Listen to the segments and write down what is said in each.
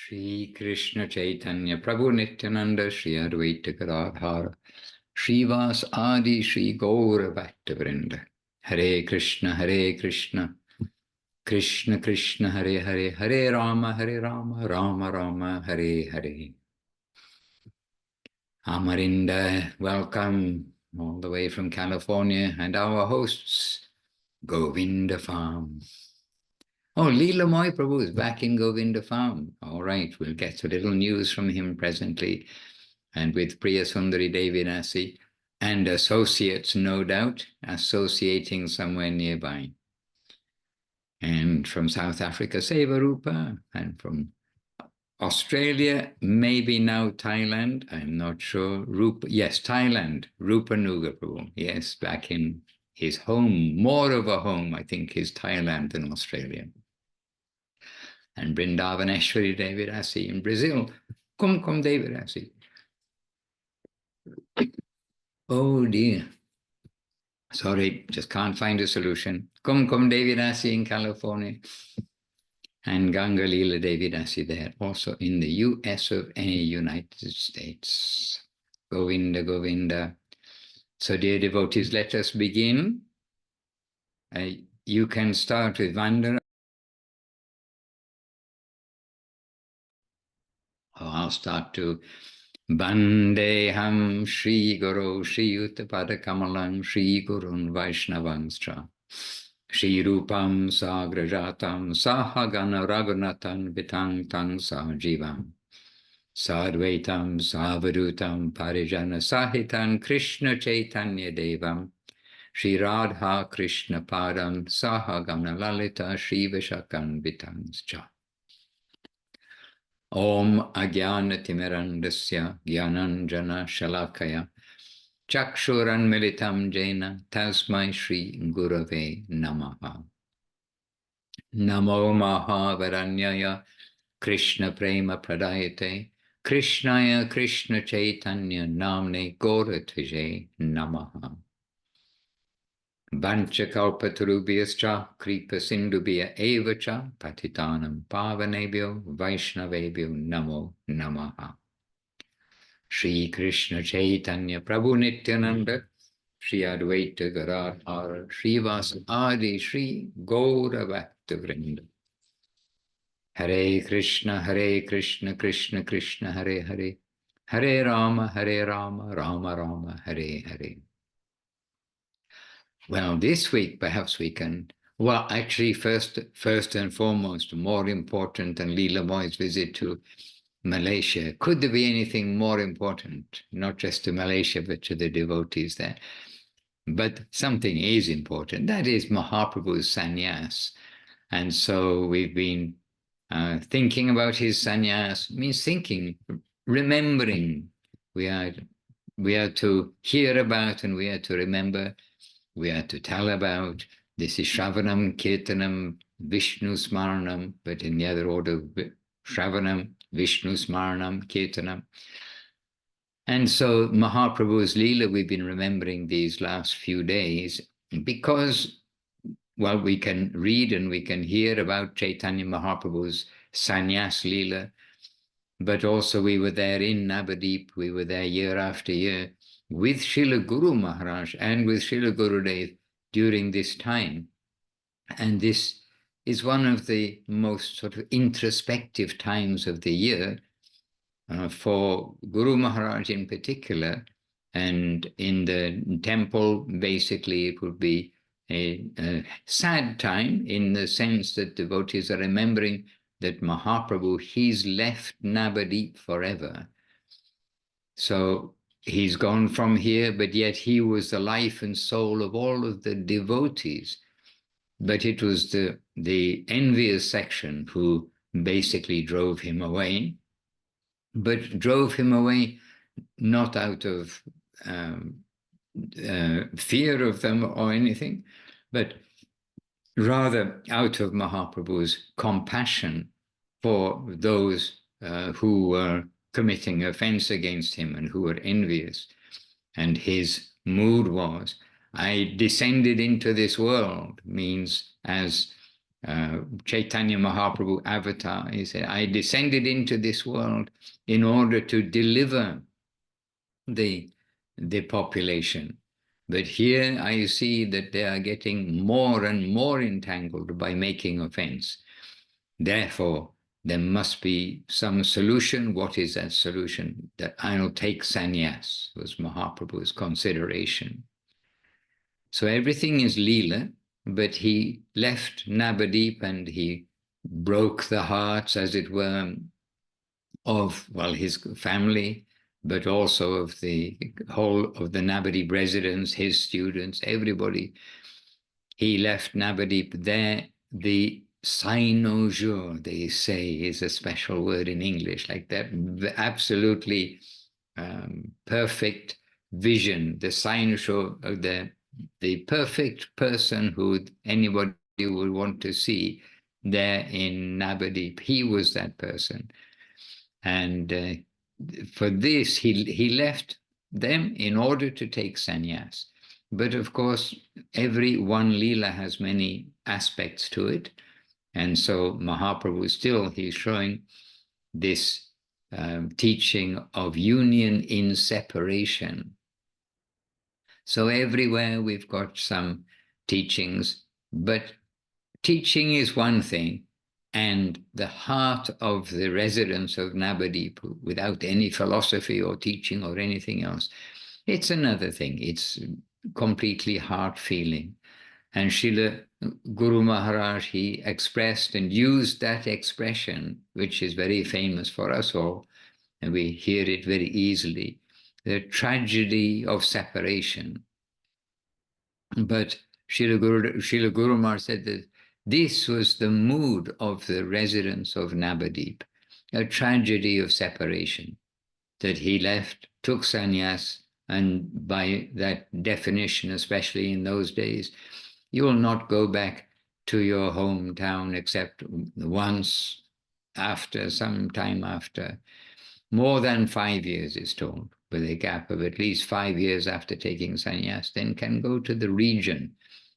Shri Krishna Chaitanya Prabhu Nityananda Shri Advaita Gadadhara Srivas Adi Shri Gaura Bhaktavrinda. Hare Krishna Krishna Krishna Hare Hare Hare Rama Rama Rama Hare Hare. Amarinda, welcome all the way from California, and our hosts, Govinda Farm. Oh, Leela Moy Prabhu is back in Govinda Farm. All right, we'll get a little news from him presently, and with Priya Sundari Devinasi and associates, no doubt, associating somewhere nearby. And from South Africa, Seva Rupa, and from Australia, maybe now Thailand, I'm not sure. Rupa, yes, Thailand, Rupa Nuga Prabhu, yes, back in his home, more of a home, I think, is Thailand than Australia. And Brindavaneshwari Devirasi in Brazil, Kum Devirasi. Oh dear, sorry, just can't find a solution. Kum Devirasi in California. And Ganga Leela Devidasi there, also in the US of A, United States. Govinda, Govinda. So dear devotees, let us begin. You can start with Vandana. I'll start to Bandeham Shri Guru Shri Uttapada Kamalam Shri Gurun Vaishnavanscha. Shri Rupam Sagrajatam Sahagana Raghunathan Vitang Tang Sajivam Sadvaitam Savadutam Parijana Sahitan Krishna Chaitanya Devam Shri Radha Krishna Padam Sahagana Lalita Shri Vishakan Vitanscha. Om Agyana Timirandasya Gyananjana Shalakaya Chakshuran Militam Jena Tasmai Shri Gurave Namaha. Namo Mahavaranyaya Krishna Prema Pradayate Krishnaya Krishna Chaitanya Namne Gaurataje Namaha. Vanchakalpatarubhyascha Kripa Sindubhya Evacha Patitanam Pavanebhyo Vaishnavebhyo Namo Namaha. Shri Krishna Chaitanya Prabhu Nityananda Shri Advaita Gadadhara Srivas Adi Shri Gaura Bhaktavrinda. Hare Krishna Krishna Krishna Hare Hare Hare Rama Rama Rama Hare Hare. Well, this week perhaps we can, well, actually first and foremost, more important than Leela Moy's visit to Malaysia. Could there be anything more important, not just to Malaysia, but to the devotees there? But something is important. That is Mahaprabhu's sannyas. And so we've been thinking about his sannyas, means thinking, remembering. We are to hear about and we are to remember. We are to tell about. This is Shravanam, Kirtanam, Vishnu Smaranam, but in the other order, Shravanam, Vishnu Smaranam, Kirtanam. And so Mahaprabhu's Leela we've been remembering these last few days because, well, we can read and we can hear about Chaitanya Mahaprabhu's Sannyas Leela, but also we were there in Navadip, we were there year after year with Srila Guru Maharaj and with Srila Gurudev during this time. And this is one of the most sort of introspective times of the year for Guru Maharaj in particular. And in the temple, basically, it would be a sad time in the sense that devotees are remembering that Mahaprabhu, he's left Navadip forever. So he's gone from here, but yet he was the life and soul of all of the devotees. But it was the envious section who basically drove him away, but drove him away not out of fear of them or anything, but rather out of Mahaprabhu's compassion for those who were committing offense against him and who were envious. And his mood was, I descended into this world, means as Chaitanya Mahaprabhu avatar, he said, I descended into this world in order to deliver the population. But here I see that they are getting more and more entangled by making offense. Therefore, there must be some solution. What is that solution? That I'll take sannyas, was Mahaprabhu's consideration. So everything is Leela, but he left Navadip and he broke the hearts, as it were, of, well, his family, but also of the whole of the Navadip residents, his students, everybody. He left Navadip there. The cynosure, they say, is a special word in English, like that absolutely perfect vision, the cynosure of the perfect person who anybody would want to see there in Navadip. He was that person. And for this, he left them in order to take sannyas. But of course, every one Leela has many aspects to it. And so Mahaprabhu still, he's showing this teaching of union in separation. So everywhere we've got some teachings, but teaching is one thing, and the heart of the residents of Navadip, without any philosophy or teaching or anything else, it's another thing. It's completely heart feeling. And Srila Guru Maharaj, he expressed and used that expression, which is very famous for us all, and we hear it very easily, the tragedy of separation. But Srila Guru Maharaj said that this was the mood of the residents of Navadip, a tragedy of separation, that he left, took sannyas, and by that definition, especially in those days, you will not go back to your hometown except once after, some time after. More than 5 years is told, with a gap of at least 5 years after taking sannyas, then can go to the region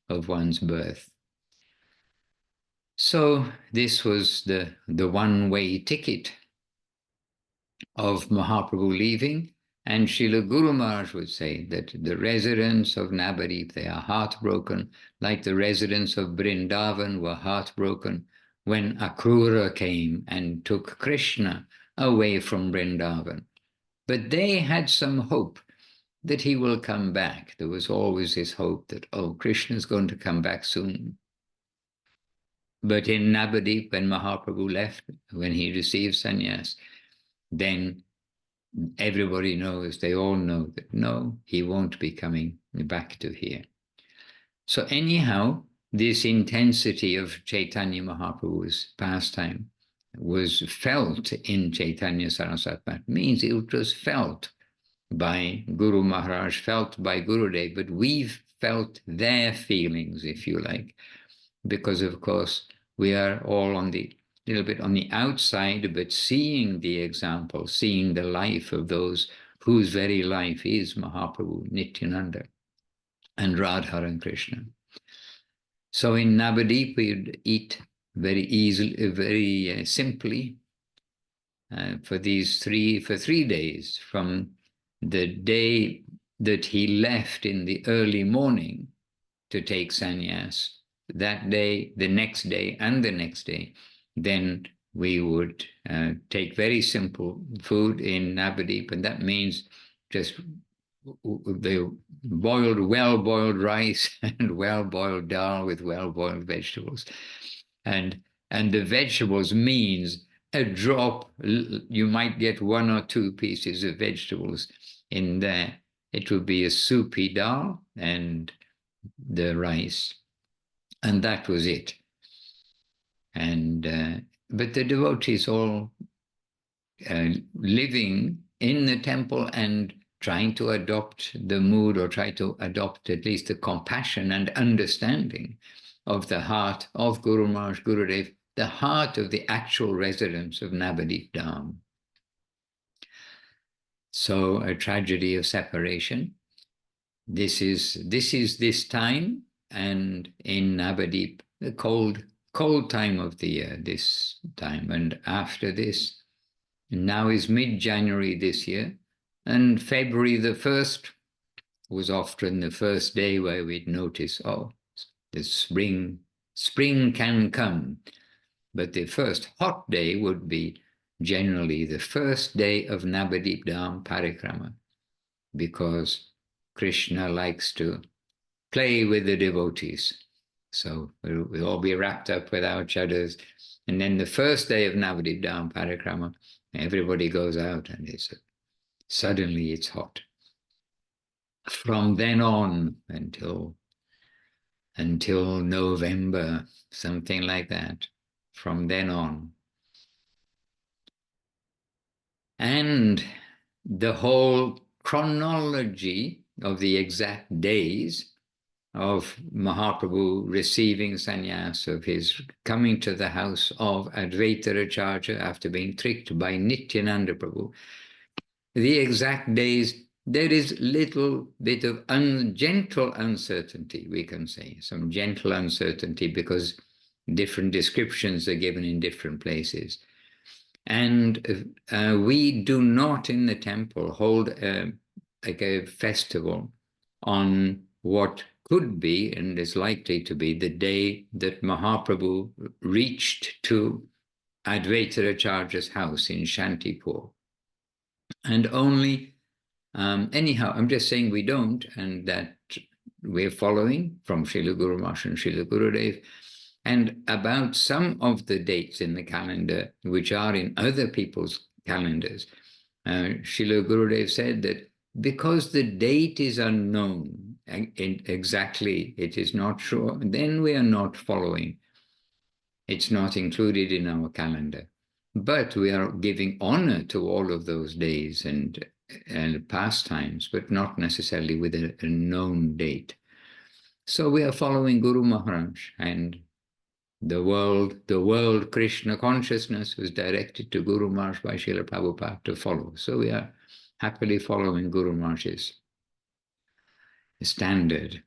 of one's birth. So this was the one-way ticket of Mahaprabhu leaving. And Srila Guru Maharaj would say that the residents of Navadip, they are heartbroken, like the residents of Vrindavan were heartbroken when Akrura came and took Krishna away from Vrindavan. But they had some hope that he will come back. There was always this hope that, oh, Krishna is going to come back soon. But in Navadip, when Mahaprabhu left, when he received sannyas, then everybody knows, they all know that no, he won't be coming back to here. So anyhow, this intensity of Chaitanya Mahaprabhu's pastime was felt in Chaitanya Saraswati. Means it was felt by Guru Maharaj, felt by Gurudev, but we've felt their feelings, if you like, because of course we are all on the little bit on the outside, but seeing the example, seeing the life of those whose very life is Mahaprabhu, Nityananda, and Radha Krishna. So in Navadip, we'd eat very easily, very simply for 3 days, from the day that he left in the early morning to take sannyas, that day, the next day, and the next day. Then we would take very simple food in Navadip, and that means just the well-boiled rice and well-boiled dal with well-boiled vegetables. And the vegetables means a drop, you might get 1 or 2 pieces of vegetables in there. It would be a soupy dal and the rice, and that was it. And but the devotees all living in the temple and trying to adopt the mood, or try to adopt at least the compassion and understanding of the heart of Guru Maharaj, Gurudev, the heart of the actual residents of Navadip Dham. So a tragedy of separation. This is this time, and in Navadip, the cold cold time of the year this time. And after this, now is mid-January this year, and February the 1st was often the first day where we'd notice, oh, the spring can come. But the first hot day would be generally the first day of Navadip Dham Parikrama, because Krishna likes to play with the devotees. So we'll all be wrapped up with our chaddars. And then the first day of Navadip Dham Parikrama, everybody goes out and suddenly it's hot. From then on until November, something like that, from then on. And the whole chronology of the exact days of Mahaprabhu receiving sannyas, of his coming to the house of Advaita Acharya after being tricked by Nityananda Prabhu, the exact days, there is little bit of gentle uncertainty, we can say, some gentle uncertainty, because different descriptions are given in different places. And we do not in the temple hold like a festival on what could be and is likely to be the day that Mahaprabhu reached to Advaita Acharya's house in Shantipur. And only, anyhow, I'm just saying we don't, and that we're following from Srila Guru Maharaj and Srila Gurudev. And about some of the dates in the calendar, which are in other people's calendars, Srila Gurudev said that because the date is unknown, exactly, it is not sure, then we are not following. It's not included in our calendar. But we are giving honor to all of those days and pastimes, but not necessarily with a known date. So we are following Guru Maharaj, and the world Krishna consciousness was directed to Guru Maharaj by Srila Prabhupada to follow. So we are happily following Guru Maharaj's standard.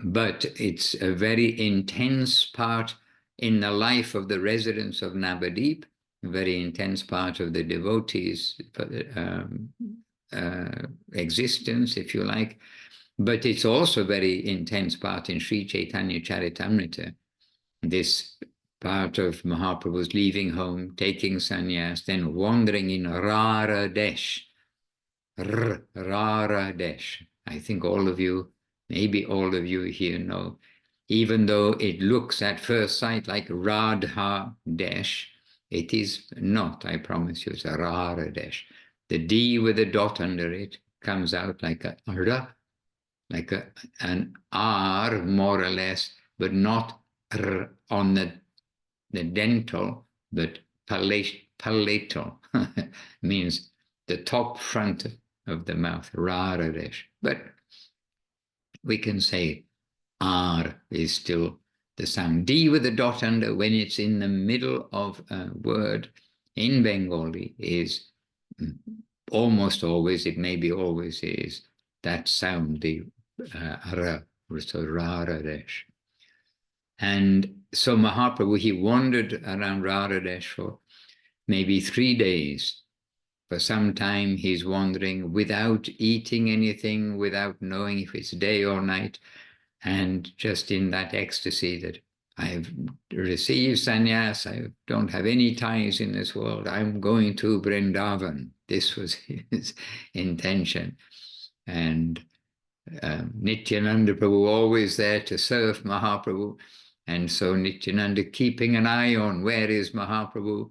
But it's a very intense part in the life of the residents of Navadip, a very intense part of the devotees' existence, if you like. But it's also a very intense part in Sri Chaitanya Charitamrita, this part of Mahaprabhu's leaving home, taking sannyas, then wandering in Rara Desh. Rara Desh. I think all of you, maybe all of you here know, even though it looks at first sight like Radha Desh, it is not, I promise you, it's a Rara Desh. The D with a dot under it comes out like a R, like an R more or less, but not R on the dental, but palatal means the top front of the mouth, Rara Desh. But we can say R is still the sound. D with a dot under, when it's in the middle of a word in Bengali, is almost always, it maybe always is, that sound, the R, so Rara Desh. And so Mahaprabhu, he wandered around Rara Desh for maybe 3 days. For some time he's wandering without eating anything, without knowing if it's day or night, and just in that ecstasy that I've received sannyas, I don't have any ties in this world, I'm going to Vrindavan. This was his intention. And Nityananda Prabhu always there to serve Mahaprabhu. And so Nityananda keeping an eye on where is Mahaprabhu.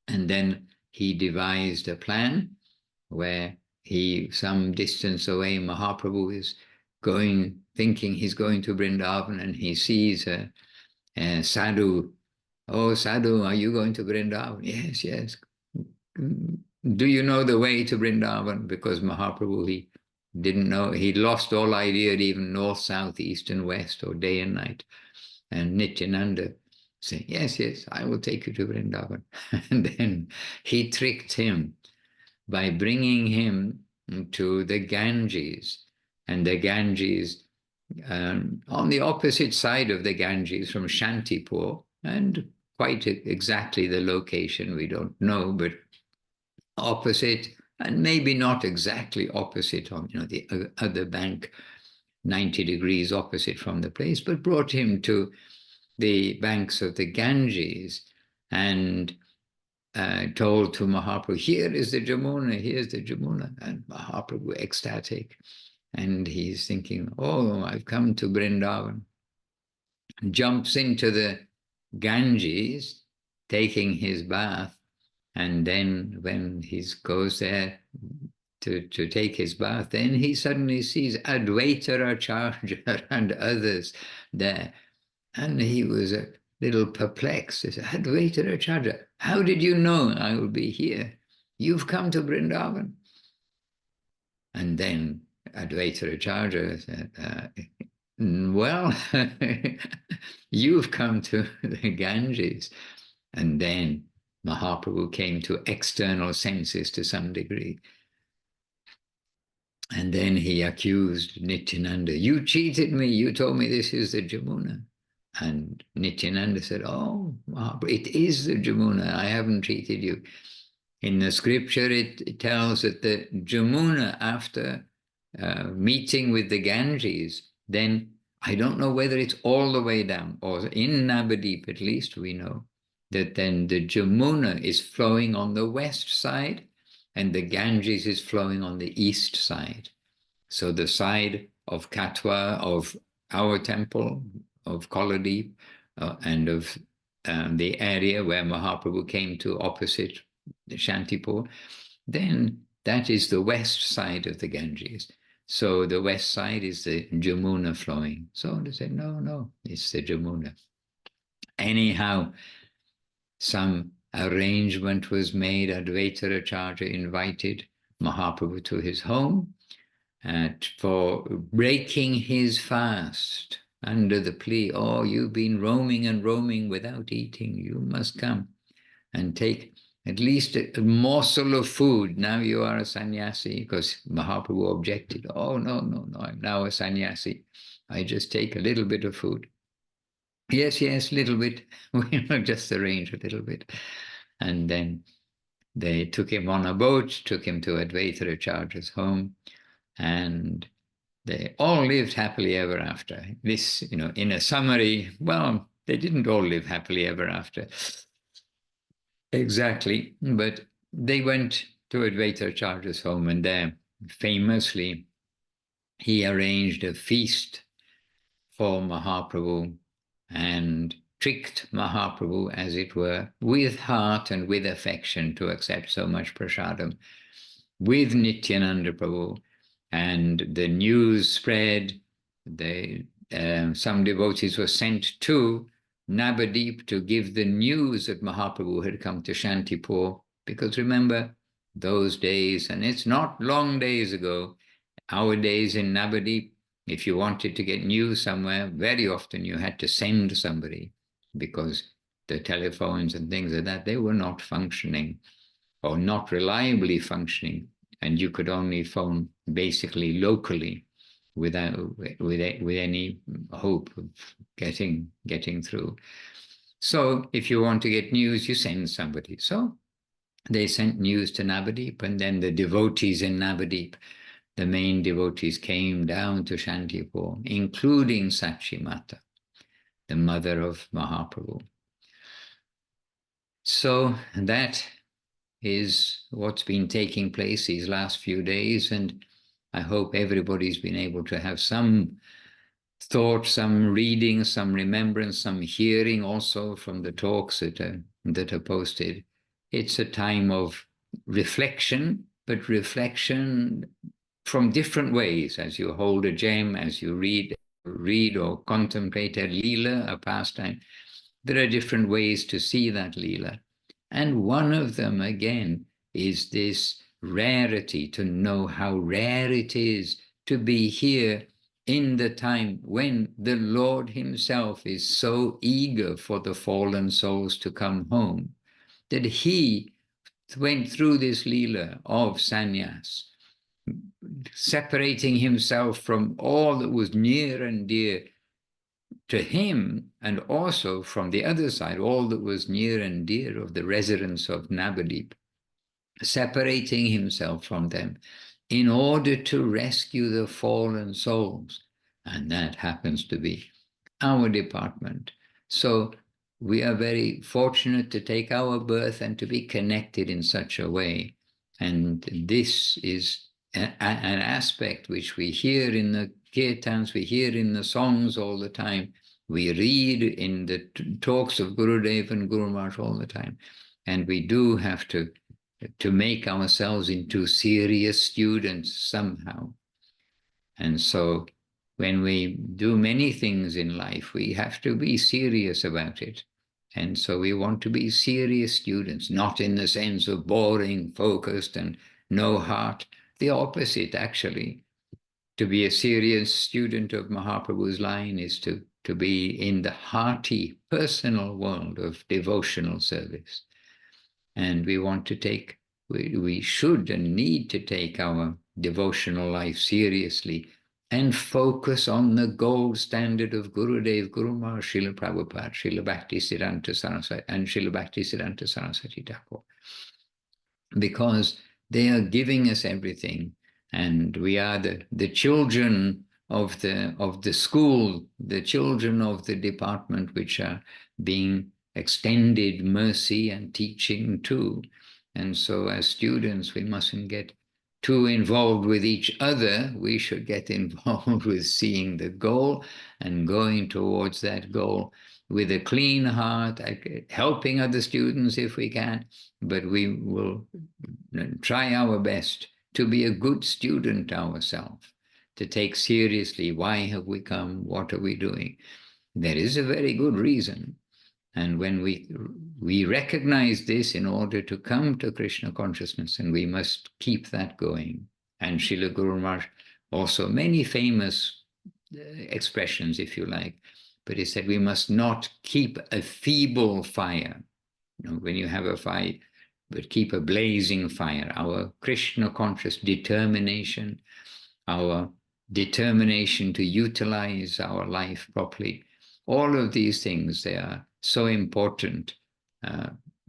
And then he devised a plan where some distance away, Mahaprabhu is thinking he's going to Vrindavan, and he sees a sadhu. Oh, sadhu, are you going to Vrindavan? Yes, yes. Do you know the way to Vrindavan? Because Mahaprabhu, he didn't know, he lost all idea of even north, south, east, and west, or day and night. And Nityananda say, yes, yes, I will take you to Vrindavan. And then he tricked him by bringing him to the Ganges. And the Ganges, on the opposite side of the Ganges from Shantipur, and quite exactly the location we don't know, but opposite, and maybe not exactly opposite on the other bank, 90 degrees opposite from the place, but brought him to the banks of the Ganges and told to Mahaprabhu, here is the Jamuna, here's the Jamuna. And Mahaprabhu ecstatic. And he's thinking, oh, I've come to Vrindavan. Jumps into the Ganges, taking his bath. And then when he goes there to take his bath, then he suddenly sees Advaita Acharya and others there. And he was a little perplexed. He said, Advaita Acharya, how did you know I will be here? You've come to Vrindavan. And then Advaita Acharya said, well, you've come to the Ganges. And then Mahaprabhu came to external senses to some degree. And then he accused Nityananda, you cheated me, you told me this is the Jamuna. And Nityananda said, oh, Mahaprabhu, it is the Jamuna, I haven't cheated you. In the scripture, it tells that the Jamuna, after meeting with the Ganges, then I don't know whether it's all the way down, or in Navadip at least we know, that then the Jamuna is flowing on the west side and the Ganges is flowing on the east side. So the side of Katwa, of our temple, of Koladip, and of the area where Mahaprabhu came to opposite Shantipur, then that is the west side of the Ganges. So the west side is the Jamuna flowing. So they said, no, it's the Jamuna. Anyhow, some arrangement was made. Advaita Acharya invited Mahaprabhu to his home for breaking his fast under the plea, oh, you've been roaming and roaming without eating. You must come and take at least a morsel of food. Now you are a sannyasi, because Mahaprabhu objected. Oh, no, I'm now a sannyasi. I just take a little bit of food. Yes, little bit. We'll just arrange a little bit. And then they took him on a boat, took him to Advaita Acharya's home, and they all lived happily ever after. This, in a summary, well, they didn't all live happily ever after. Exactly, but they went to Advaita Acharya's home, and there, famously, he arranged a feast for Mahaprabhu and tricked Mahaprabhu, as it were, with heart and with affection to accept so much prasadam, with Nityananda Prabhu. And the news spread. Some devotees were sent to Navadip to give the news that Mahaprabhu had come to Shantipur, because remember, those days, and it's not long days ago, our days in Navadip, if you wanted to get news somewhere, very often you had to send somebody, because the telephones and things like that, they were not functioning or not reliably functioning, and you could only phone basically locally with any hope of getting through. So if you want to get news, you send somebody. So they sent news to Navadip, and then the devotees in Navadip, the main devotees, came down to Shantipur, including Sachimata, the mother of Mahaprabhu. So that is what's been taking place these last few days, and I hope everybody's been able to have some thought, some reading, some remembrance, some hearing also from the talks that are posted. It's a time of reflection, but reflection from different ways. As you hold a gem, as you read or contemplate a lila, a pastime, there are different ways to see that lila. And one of them, again, is this rarity, to know how rare it is to be here in the time when the Lord himself is so eager for the fallen souls to come home, that he went through this lila of sannyas, separating himself from all that was near and dear to him, and also from the other side, all that was near and dear of the residents of Navadip, separating himself from them in order to rescue the fallen souls. And that happens to be our department. So we are very fortunate to take our birth and to be connected in such a way. And this is an aspect which we hear in the kirtans, we hear in the songs all the time, we read in the talks of Gurudev and Guru Maharaj all the time. And we do have to make ourselves into serious students somehow. And so when we do many things in life, we have to be serious about it. And so we want to be serious students, not in the sense of boring, focused, and no heart. The opposite, actually. To be a serious student of Mahaprabhu's line is to be in the hearty, personal world of devotional service. And we want to take, we should and need to take our devotional life seriously and focus on the gold standard of Gurudev, Guru Maharaj, Srila Prabhupada, Srila Bhaktisiddhanta Saraswati, and Srila Bhaktisiddhanta Saraswati Thakur. Because they are giving us everything, and we are the children of the school, the children of the department, which are being extended mercy and teaching too. And so as students, we mustn't get too involved with each other. We should get involved with seeing the goal and going towards that goal with a clean heart, helping other students if we can, but we will try our best to be a good student ourselves, to take seriously why have we come, what are we doing. There is a very good reason. And when we recognize this in order to come to Krishna consciousness, and we must keep that going. And Srila Guru Maharaj also many famous expressions, if you like, but he said we must not keep a feeble fire. You know, when you have a fire, but keep a blazing fire. Our Krishna conscious determination, our determination to utilize our life properly, all of these things, they are so important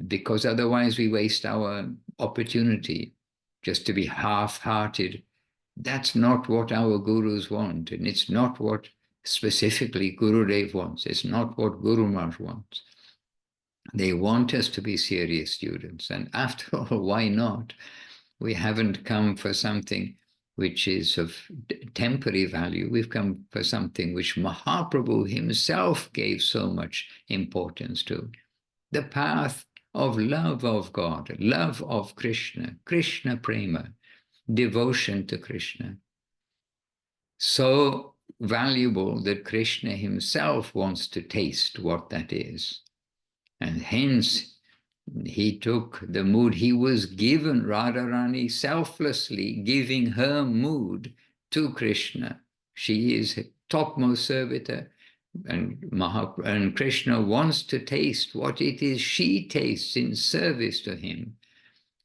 because otherwise we waste our opportunity just to be half-hearted. That's not what our gurus want, and it's not what specifically Gurudev wants. It's not what Guru Maharaj wants. They want us to be serious students, and after all, why not? We haven't come for something which is of temporary value. We've come for something which Mahaprabhu himself gave so much importance to. The path of love of God, love of Krishna, Krishna Prema, devotion to Krishna. So valuable that Krishna himself wants to taste what that is. And hence, he took the mood he was given, Radharani selflessly giving her mood to Krishna. She is topmost servitor, and Krishna wants to taste what it is she tastes in service to him.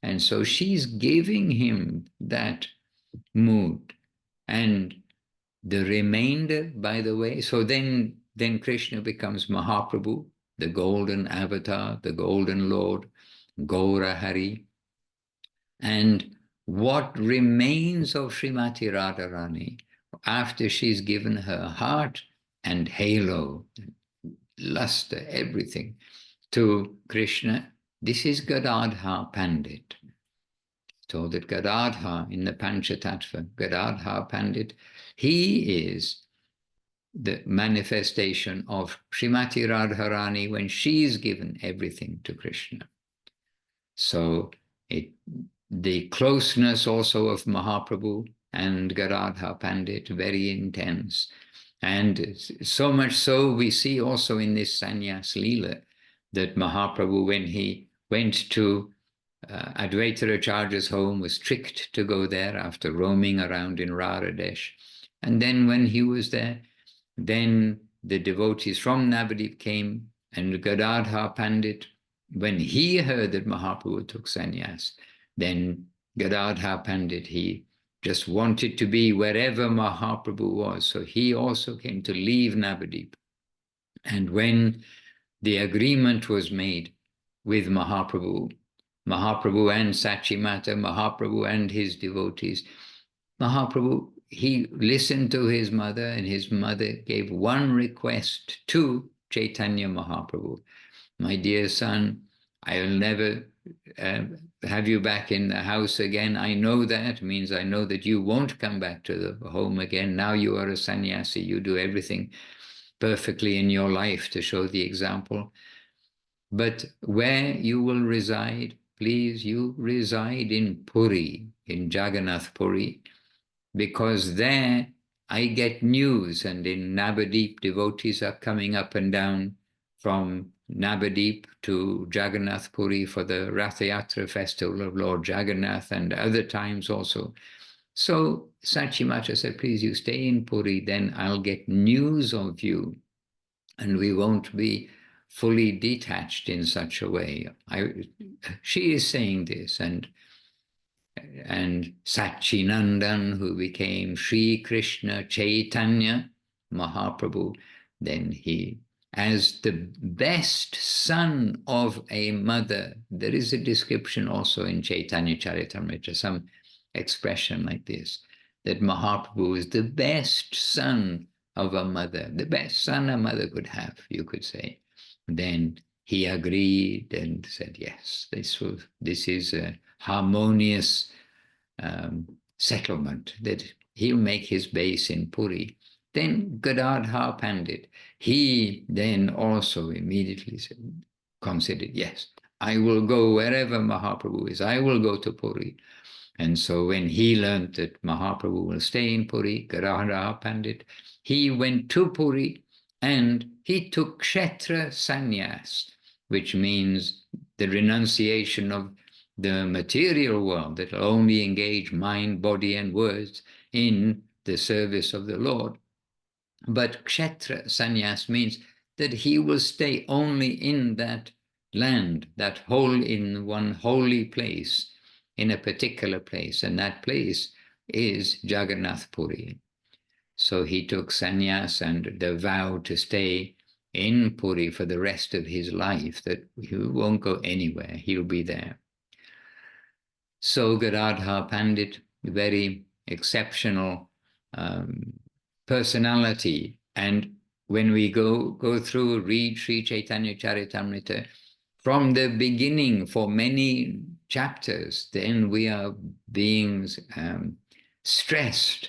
And so she's giving him that mood. And the remainder, by the way, so then Krishna becomes Mahaprabhu, the golden avatar, the golden Lord, Gaura Hari. And what remains of Srimati Radharani after she's given her heart and halo, luster, everything to Krishna, this is Gadadhar Pandit. So that Gadadhar in the Panchatattva, Gadadhar Pandit, he is the manifestation of Srimati Radharani when she's given everything to Krishna. So the closeness also of Mahaprabhu and Gadadhar Pandit, very intense. And so much so we see also in this Sannyas Leela that Mahaprabhu, when he went to Advaita Acharya's home, was tricked to go there after roaming around in Raradesh. And then when he was there, then the devotees from Navadip came, and Gadadhar Pandit, when he heard that Mahaprabhu took sannyas, then Gadadhar Pandit, he just wanted to be wherever Mahaprabhu was. So he also came to leave Navadip. And when the agreement was made with Mahaprabhu and Sachimata, Mahaprabhu and his devotees, Mahaprabhu, he listened to his mother, and his mother gave one request to Chaitanya Mahaprabhu. My dear son, I'll never have you back in the house again. I know that means I know that you won't come back to the home again. Now you are a sannyasi. You do everything perfectly in your life to show the example. But where you will reside, please, you reside in Puri, in Jagannath Puri, because there I get news, and in Navadip, devotees are coming up and down from Navadip to Jagannath Puri for the Ratha Yatra festival of Lord Jagannath, and other times also. So Sachimata said, please, you stay in Puri, then I'll get news of you, and we won't be fully detached in such a way. She is saying this, and Sachinandan, who became Sri Krishna Chaitanya Mahaprabhu, then he, as the best son of a mother, there is a description also in Chaitanya Charitamrita, some expression like this, that Mahaprabhu is the best son of a mother, the best son a mother could have, you could say. Then he agreed and said, yes, this is a harmonious settlement, that he'll make his base in Puri. Then Gadadhar Pandit, he then also immediately considered, yes, I will go wherever Mahaprabhu is, I will go to Puri. And so when he learned that Mahaprabhu will stay in Puri, Gadadhar Pandit, he went to Puri and he took Kshetra Sannyas, which means the renunciation of the material world that will only engage mind, body, and words in the service of the Lord. But Kshetra Sannyas means that he will stay only in that land, that in one holy place, in a particular place, and that place is Jagannath Puri. So he took sannyas and the vow to stay in Puri for the rest of his life, that he won't go anywhere, he'll be there. So Gadadhar Pandit, very exceptional personality. And when we go through, read Sri Chaitanya Charitamrita, from the beginning for many chapters, then we are being stressed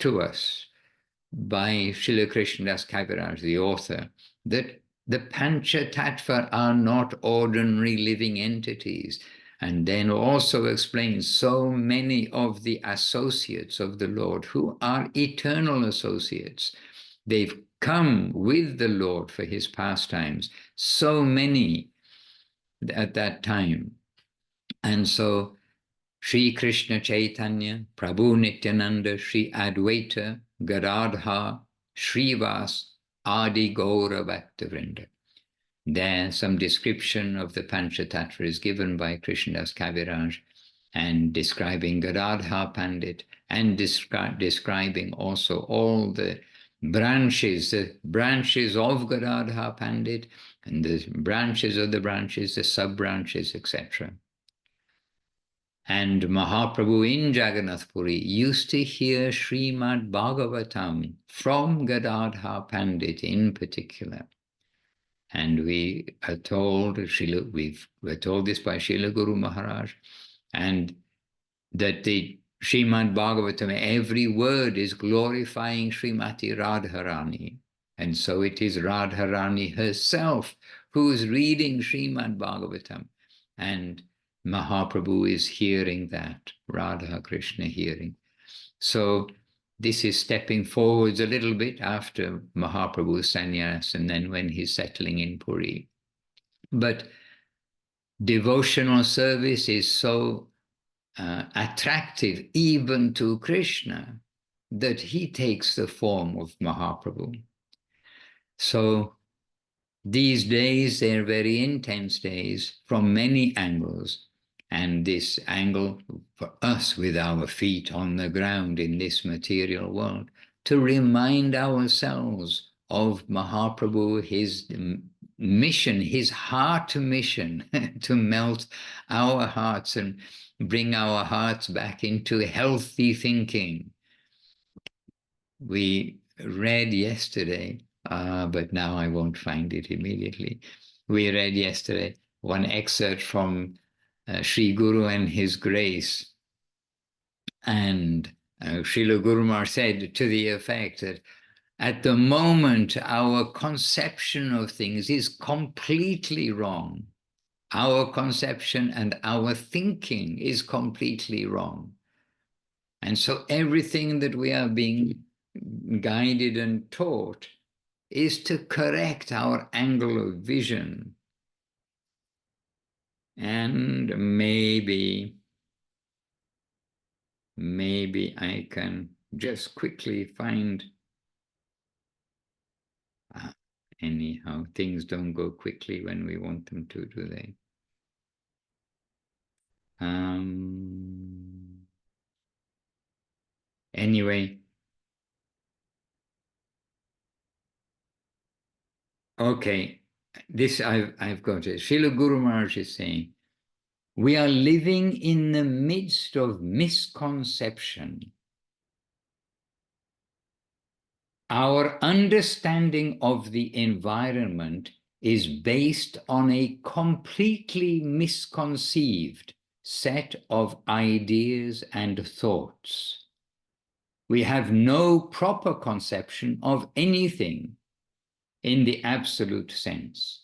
to us by Srila Krishnadas Kaviraj, the author, that the Panchatattva are not ordinary living entities. And then also explains so many of the associates of the Lord who are eternal associates. They've come with the Lord for his pastimes, so many at that time. And so Sri Krishna Chaitanya, Prabhu Nityananda, Sri Advaita, Gadadhar, Srivas, Adi Gaura Bhaktavrinda. There, some description of the Panchatattva is given by Krishnadas Kaviraj, and describing Gadadhar Pandit, and describing also all the branches of Gadadhar Pandit, and the branches of the branches, the sub-branches, etc. And Mahaprabhu in Jagannath Puri used to hear Srimad Bhagavatam from Gadadhar Pandit in particular. And we are told, we're told this by Srila Guru Maharaj, and that the Srimad Bhagavatam, every word is glorifying Srimati Radharani. And so it is Radharani herself who is reading Srimad Bhagavatam. And Mahaprabhu is hearing that, Radha Krishna hearing. So this is stepping forwards a little bit after Mahaprabhu's sannyas, and then when he's settling in Puri. But devotional service is so attractive even to Krishna that he takes the form of Mahaprabhu. So these days, they're very intense days from many angles. And this angle for us with our feet on the ground in this material world, to remind ourselves of Mahaprabhu, his mission, his heart mission, to melt our hearts and bring our hearts back into healthy thinking. We read yesterday, but now I won't find it immediately. We read yesterday one excerpt from Sri Guru and His Grace. And Srila Guru Maharaj said to the effect that at the moment our conception of things is completely wrong. Our conception and our thinking is completely wrong. And so everything that we are being guided and taught is to correct our angle of vision. And maybe I can just quickly find, anyhow, things don't go quickly when we want them to, do they? Anyway, okay, this I've got it. Srila Guru Maharaj is saying, we are living in the midst of misconception. Our understanding of the environment is based on a completely misconceived set of ideas and thoughts. We have no proper conception of anything in the absolute sense.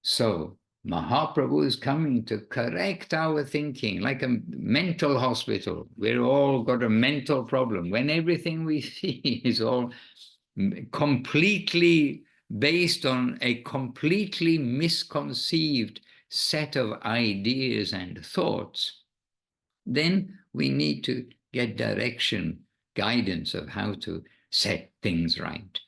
So Mahaprabhu is coming to correct our thinking, like a mental hospital. We've all got a mental problem when everything we see is all completely based on a completely misconceived set of ideas and thoughts. Then we need to get direction, guidance of how to set things right.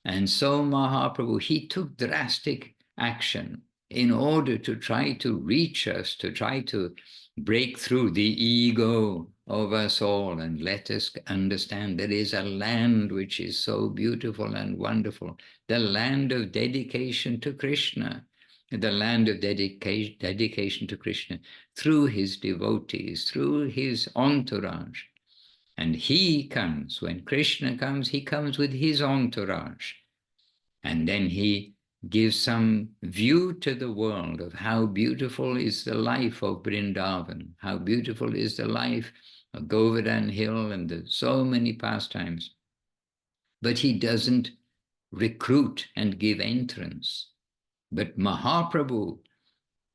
And so Mahaprabhu, he took drastic action in order to try to reach us, to try to break through the ego of us all and let us understand there is a land which is so beautiful and wonderful, the land of dedication to Krishna, the land of dedication to Krishna through his devotees, through his entourage. And he comes, when Krishna comes, he comes with his entourage. And then he gives some view to the world of how beautiful is the life of Vrindavan, how beautiful is the life of Govardhan Hill and so many pastimes. But he doesn't recruit and give entrance. But Mahaprabhu,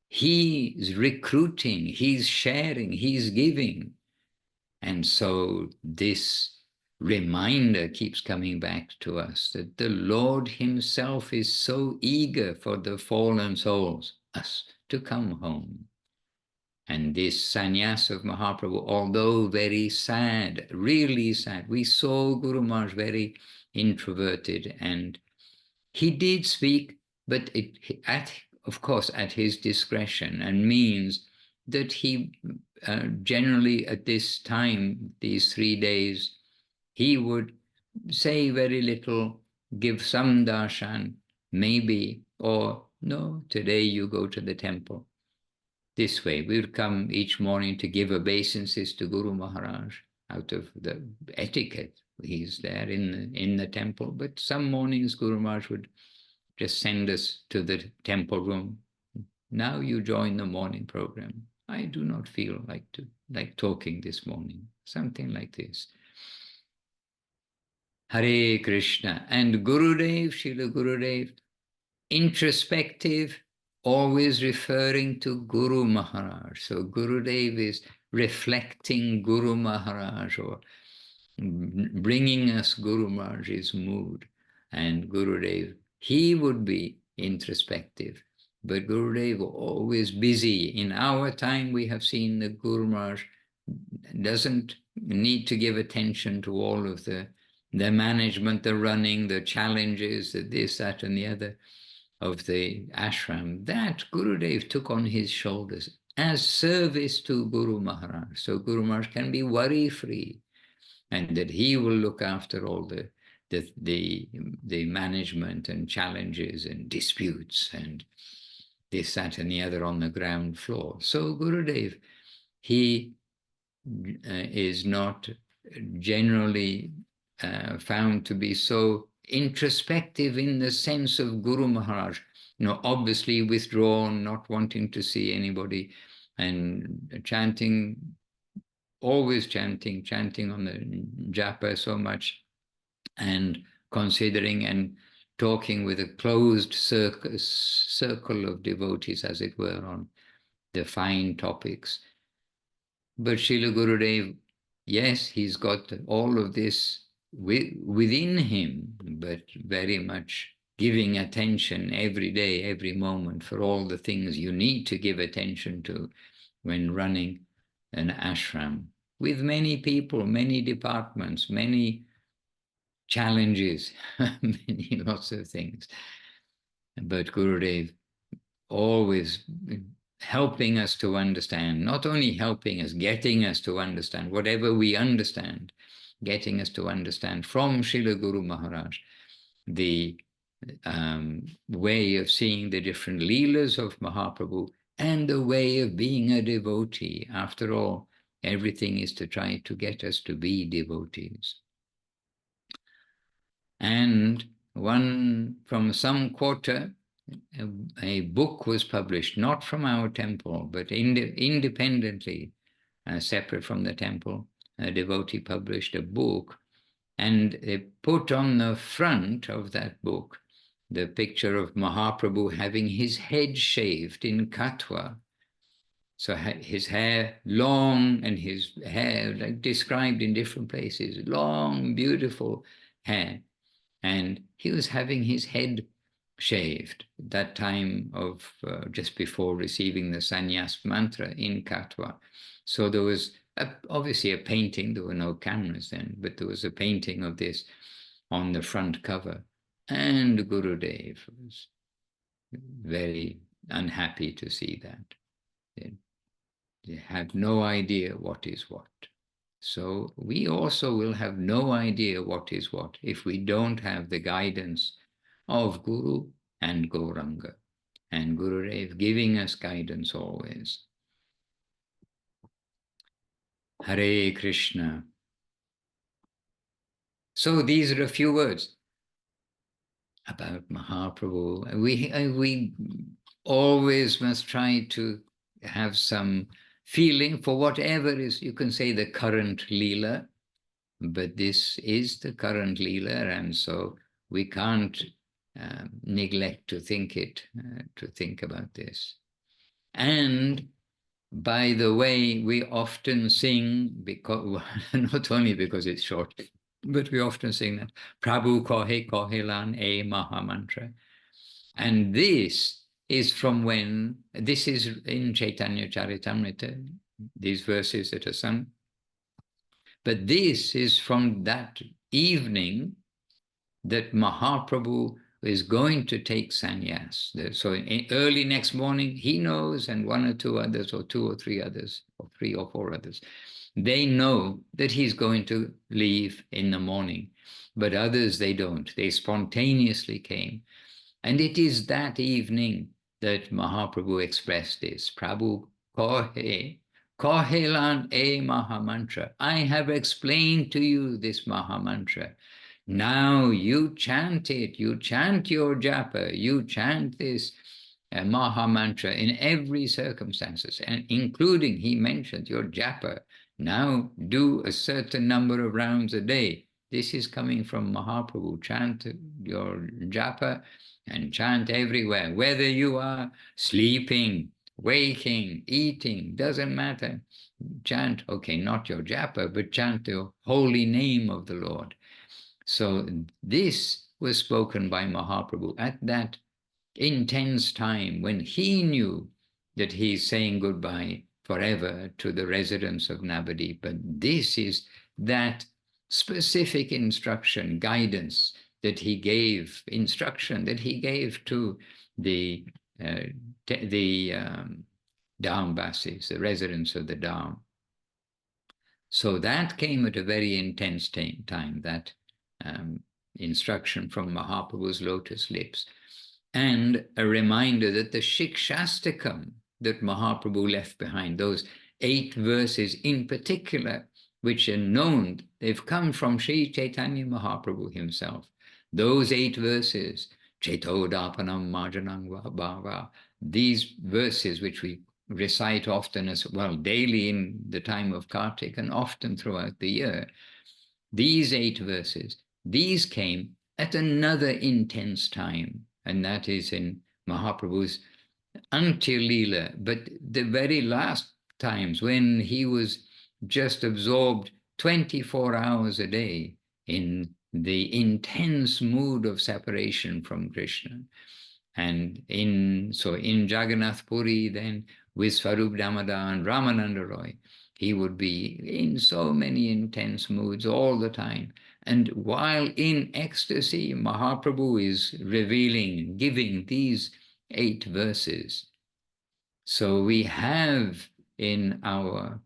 he is recruiting, he's sharing, he's giving. And so this reminder keeps coming back to us that the Lord himself is so eager for the fallen souls, us, to come home. And this sannyas of Mahaprabhu, although very sad, really sad, we saw Guru Maharaj very introverted, and he did speak, but of course at his discretion, and means that he generally at this time, these 3 days, he would say very little, give some darshan, maybe, or no, today you go to the temple. This way, we would come each morning to give obeisances to Guru Maharaj out of the etiquette. He's there in the temple, but some mornings Guru Maharaj would just send us to the temple room. Now you join the morning program. I do not feel like talking this morning. Something like this. Hare Krishna. And Gurudev, Srila Gurudev, introspective, always referring to Guru Maharaj. So Gurudev is reflecting Guru Maharaj, or bringing us Guru Maharaj's mood. And Gurudev, he would be introspective. But Gurudev always busy. In our time, we have seen that Guru Maharaj doesn't need to give attention to all of the management, the running, the challenges, the this, that, and the other of the ashram. That Gurudev took on his shoulders. as service to Guru Maharaj. So Guru Maharaj can be worry-free, and that he will look after all the management and challenges and disputes and this, that, and the other on the ground floor. So Gurudev, he is not generally found to be so introspective in the sense of Guru Maharaj, obviously withdrawn, not wanting to see anybody, and chanting, always chanting on the japa so much, and considering and talking with a closed circle of devotees, as it were, on the fine topics. But Srila Gurudev, yes, he's got all of this within him, but very much giving attention every day, every moment, for all the things you need to give attention to when running an ashram, with many people, many departments, many challenges, many lots of things. But Gurudev always helping us to understand, not only helping us, getting us to understand whatever we understand, getting us to understand from Srila Guru Maharaj the way of seeing the different leelas of Mahaprabhu and the way of being a devotee. After all, everything is to try to get us to be devotees. And from some quarter, a book was published, not from our temple, but independently, separate from the temple. A devotee published a book, and they put on the front of that book the picture of Mahaprabhu having his head shaved in Katwa. So his hair long, and his hair like described in different places, long, beautiful hair. And he was having his head shaved that time of just before receiving the sannyas mantra in Katwa. So there was obviously a painting. There were no cameras then, but there was a painting of this on the front cover. And Gurudev was very unhappy to see that. They had no idea what is what. So we also will have no idea what is what if we don't have the guidance of Guru and Gauranga, and Gurudev giving us guidance always. Hare Krishna. So these are a few words about Mahaprabhu. We always must try to have some feeling for whatever is, you can say, the current Leela, but this is the current Leela, and so we can't neglect to think about this. And by the way, we often sing, because not only because it's short, but we often sing that Prabhu Kohe Kohelan E Maha Mantra. And this is from when, this is in Chaitanya Charitamrita, these verses that are sung. But this is from that evening that Mahaprabhu is going to take sannyas. So early next morning, he knows, and one or two others, or two or three others, or three or four others, they know that he's going to leave in the morning. But others, they don't. They spontaneously came. And it is that evening that Mahaprabhu expressed this. Prabhu Kohe, Kohelan E Mahamantra. I have explained to you this Mahamantra. Now you chant it, you chant your japa, you chant this Maha Mantra in every circumstances, and including, he mentioned, your japa. Now do a certain number of rounds a day. This is coming from Mahaprabhu. Chant your japa and chant everywhere, whether you are sleeping, waking, eating, doesn't matter. Chant, okay, not your japa, but chant the holy name of the Lord. So this was spoken by Mahaprabhu at that intense time when he knew that he's saying goodbye forever to the residents of Navadip. But this is that specific instruction, guidance that he gave, Dharmvasis, the residents of the Dharm. So that came at a very intense time, that instruction from Mahaprabhu's lotus lips. And a reminder that the Shikshastakam that Mahaprabhu left behind, those 8 verses in particular, which are known, they've come from Sri Chaitanya Mahaprabhu himself. Those 8 verses, Chaitodapanam Marjanam Bhava, these verses which we recite often as well, daily in the time of Kartik and often throughout the year, these 8 verses, these came at another intense time, and that is in Mahaprabhu's Antya Leela, but the very last times when he was just absorbed 24 hours a day in the intense mood of separation from Krishna. And in Jagannath Puri, then with Swarup Damodar and Ramananda Roy, he would be in so many intense moods all the time. And while in ecstasy, Mahaprabhu is revealing, giving these 8 verses. So we have in our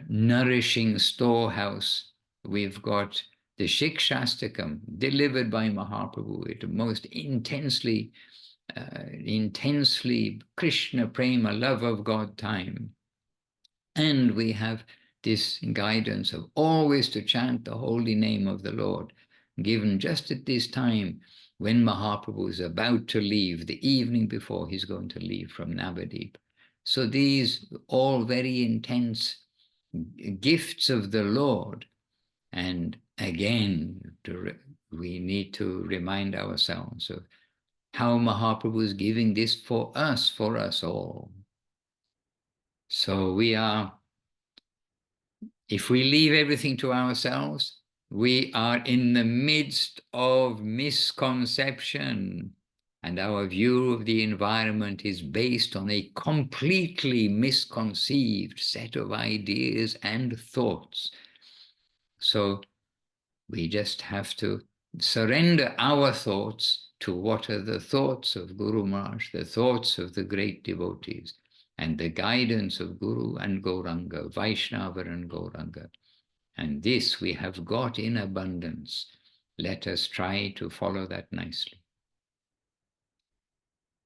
nourishing storehouse, we've got the Shikshastakam delivered by Mahaprabhu at the most intensely Krishna prema, love of God time. And we have this guidance of always to chant the holy name of the Lord, given just at this time when Mahaprabhu is about to leave, the evening before he's going to leave from Navadip. So these all very intense gifts of the Lord. And again, we need to remind ourselves of how Mahaprabhu is giving this for us all. So we are, if we leave everything to ourselves, we are in the midst of misconception, and our view of the environment is based on a completely misconceived set of ideas and thoughts. So we just have to surrender our thoughts to what are the thoughts of Guru Maharaj, the thoughts of the great devotees, and the guidance of Guru and Gauranga, Vaishnava and Gauranga. And this we have got in abundance. Let us try to follow that nicely.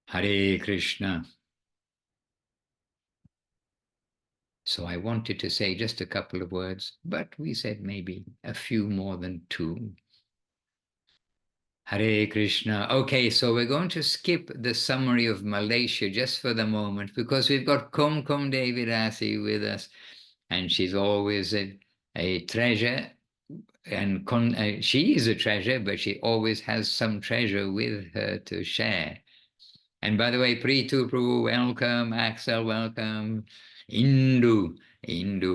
Hare Krishna. So I wanted to say just a couple of words, but we said maybe a few more than 2. Hare Krishna. Okay, so we're going to skip the summary of Malaysia just for the moment, because we've got Kumkum Devirasi with us, and she's always a treasure, and she is a treasure, but she always has some treasure with her to share. And by the way, Preetu Prabhu, welcome. Axel, welcome. Indu,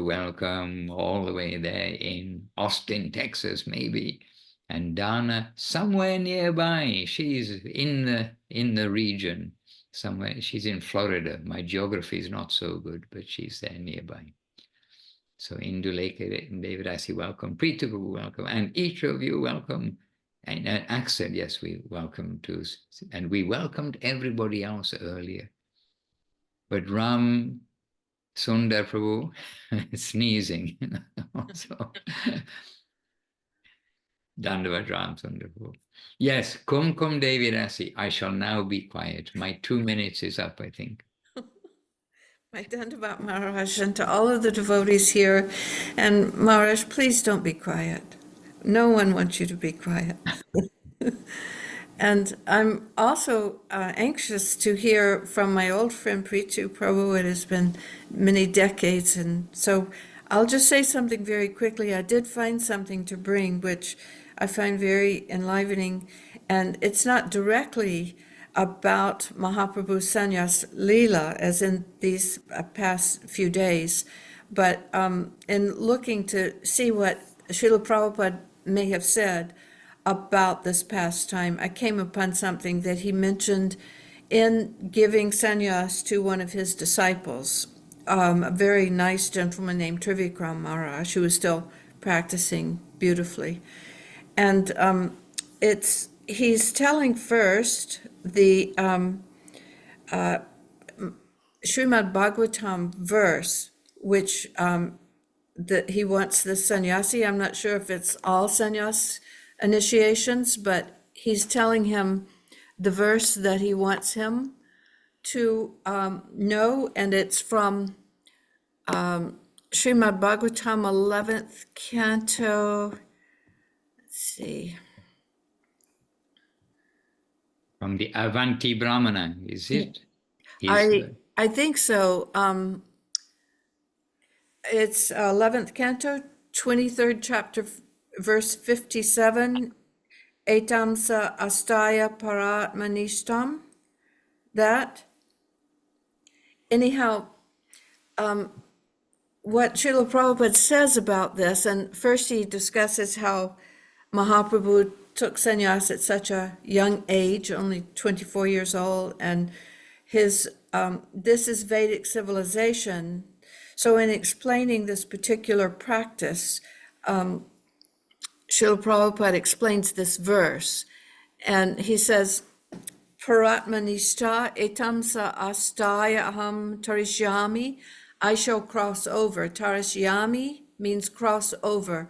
welcome, all the way there in Austin, Texas, maybe. And Dana, somewhere nearby. She's in the region somewhere. She's in Florida. My geography is not so good, but she's there nearby. So Indu Leke Devirasi, welcome. Preetu Prabhu, welcome. And each of you, welcome. And Axel, yes, we welcome too. And we welcomed everybody else earlier. But Ram Sundar Prabhu sneezing, so Dandavat Ram Sundar Prabhu. Yes, Kumkum Devirasi. I shall now be quiet. My 2 minutes is up, I think. My Dandavat Maharaj, and to all of the devotees here. And Maharaj, please don't be quiet. No one wants you to be quiet. And I'm also anxious to hear from my old friend Preetu Prabhu. It has been many decades, and so I'll just say something very quickly. I did find something to bring, which I find very enlivening, and it's not directly about Mahaprabhu's Sannyas Leela, as in these past few days, but in looking to see what Srila Prabhupada may have said about this pastime, I came upon something that he mentioned in giving sannyas to one of his disciples, a very nice gentleman named Trivikram Maharaj, who was still practicing beautifully. And he's telling first the Srimad Bhagavatam verse, which that he wants this sannyasi. I'm not sure if it's all sannyas initiations, but he's telling him the verse that he wants him to know, and it's from Srimad Bhagavatam 11th canto. Let's see. From the Avanti Brahmana, is it? I think so. It's 11th canto, 23rd chapter, verse 57. Etamsa astaya paratmanishtam. That. Anyhow, what Srila Prabhupada says about this, and first he discusses how Mahaprabhu took sannyas at such a young age, only 24 years old, and his this is Vedic civilization. So in explaining this particular practice, Srila Prabhupada explains this verse, and he says, Paratmanishta etamsa astaya aham tarishyami. I shall cross over. Tarishyami means cross over.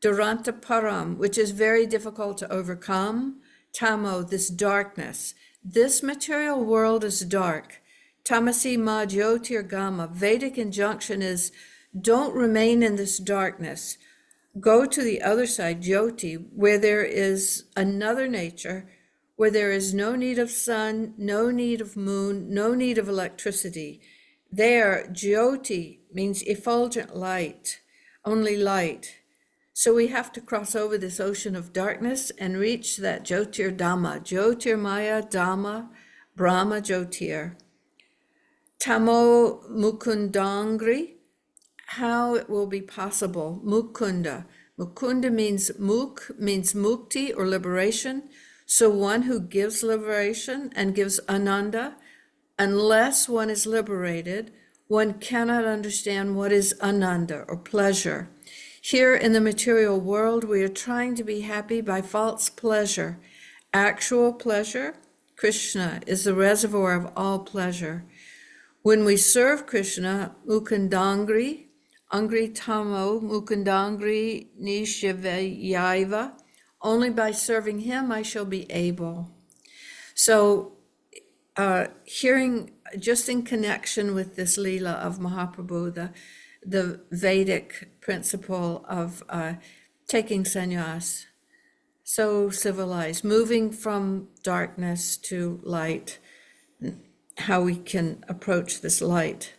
Duranta param, which is very difficult to overcome. Tamo, this darkness. This material world is dark. Tamasi ma jyotirgama. Vedic injunction is don't remain in this darkness. Go to the other side, Jyoti, where there is another nature, where there is no need of sun, no need of moon, no need of electricity. There, Jyoti means effulgent light, only light. So we have to cross over this ocean of darkness and reach that Jyotir Dhamma, Jyotirmaya Dhamma, Brahma Jyotir. Tamo Mukundangri, how it will be possible. Mukunda. Mukunda means mukti or liberation. So one who gives liberation and gives ananda, unless one is liberated, one cannot understand what is ananda or pleasure. Here in the material world, we are trying to be happy by false pleasure. Actual pleasure, Krishna, is the reservoir of all pleasure. When we serve Krishna, Mukundangri, Angri Tamo, Mukundangri Nishivayaiva, only by serving him I shall be able. So hearing, just in connection with this Leela of Mahaprabhu, the Vedic principle of taking sannyas, so civilized, moving from darkness to light, how we can approach this light.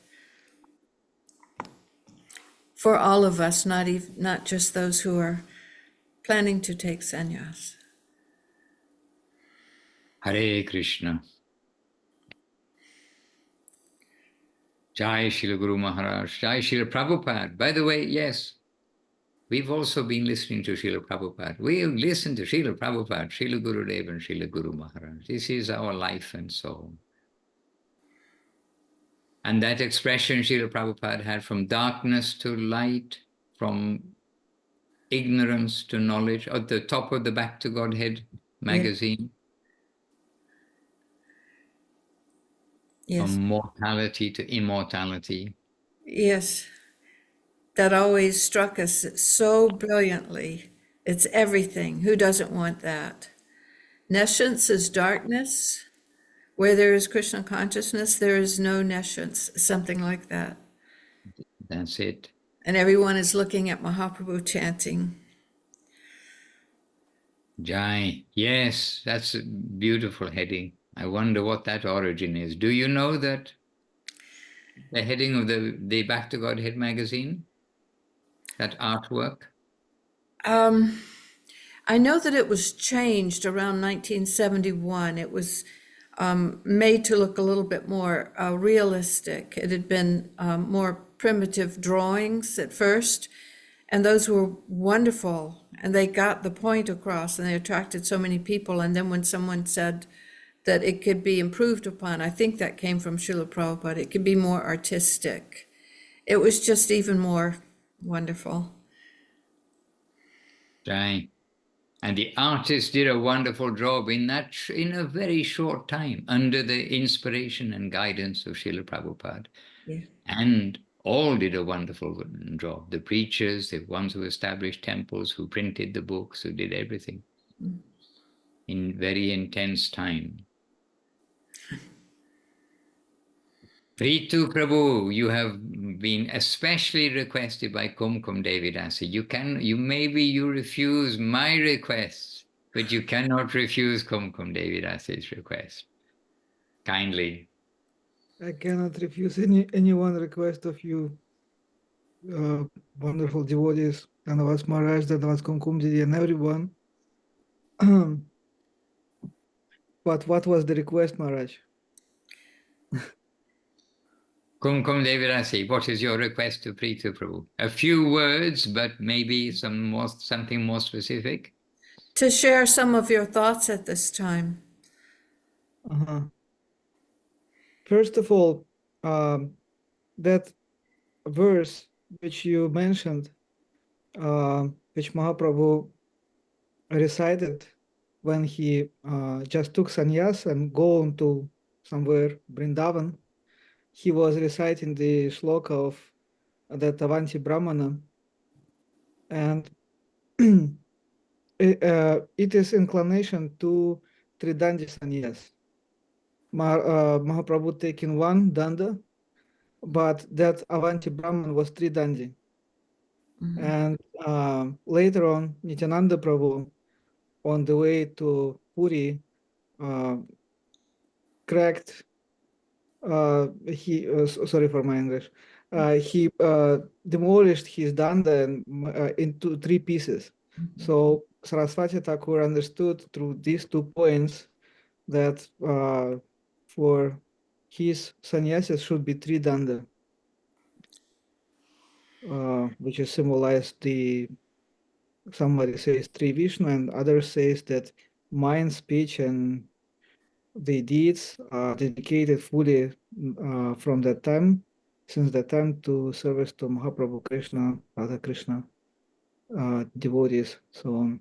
For all of us, not just those who are planning to take sannyas. Hare Krishna. Jai Srila Guru Maharaj, Jai Srila Prabhupada. By the way, yes, we've also been listening to Srila Prabhupada. We listen to Srila Prabhupada, Srila Gurudev and Srila Guru Maharaj. This is our life and soul. And that expression Srila Prabhupada had, from darkness to light, from ignorance to knowledge, at the top of the Back to Godhead magazine. Yes. From mortality to immortality. Yes. That always struck us so brilliantly. It's everything. Who doesn't want that? Nescience is darkness. Where there is Krishna consciousness, there is no nescience, something like that. That's it. And everyone is looking at Mahaprabhu chanting. Jai. Yes, that's a beautiful heading. I wonder what that origin is. Do you know that the heading of the Back to Godhead magazine, that artwork? I know that it was changed around 1971. It was made to look a little bit more realistic. It had been more primitive drawings at first, and those were wonderful, and they got the point across, and they attracted so many people. And then when someone said that it could be improved upon, I think that came from Srila Prabhupada, it could be more artistic. It was just even more wonderful. Jai. And the artist did a wonderful job in a very short time, under the inspiration and guidance of Srila Prabhupada. Yeah. And all did a wonderful job. The preachers, the ones who established temples, who printed the books, who did everything in very intense time. Pritu Prabhu, you have been especially requested by Kumkum Devidasi. You refuse my request, but you cannot refuse Kumkum Devidasi's request. Kindly. I cannot refuse one request of you, wonderful devotees, Dhanavas Maharaj, Dhanavas Kumkumji, and everyone. But what was the request, Maharaj? Kumkum Devidasi, what is your request to Pritu Prabhu? A few words, but maybe something more specific? To share some of your thoughts at this time. First of all, that verse which you mentioned, which Mahaprabhu recited when he just took sannyas and go to somewhere, Vrindavan, he was reciting the shloka of that Avanti Brahmana, and it is inclination to Tridandi sannyas. Mahaprabhu taking one danda, but that Avanti Brahman was Tridandi. And later on, Nityananda Prabhu, on the way to Puri, cracked, sorry for my English, he demolished his danda into three pieces. So Saraswati Thakur understood through these 2 points that for his sannyasis should be 3 danda, which is symbolized somebody says Tri Vishnu, and others says that mind, speech, and the deeds are dedicated fully from that time, since that time, to service to Mahaprabhu Krishna, Radha Krishna, devotees, so on.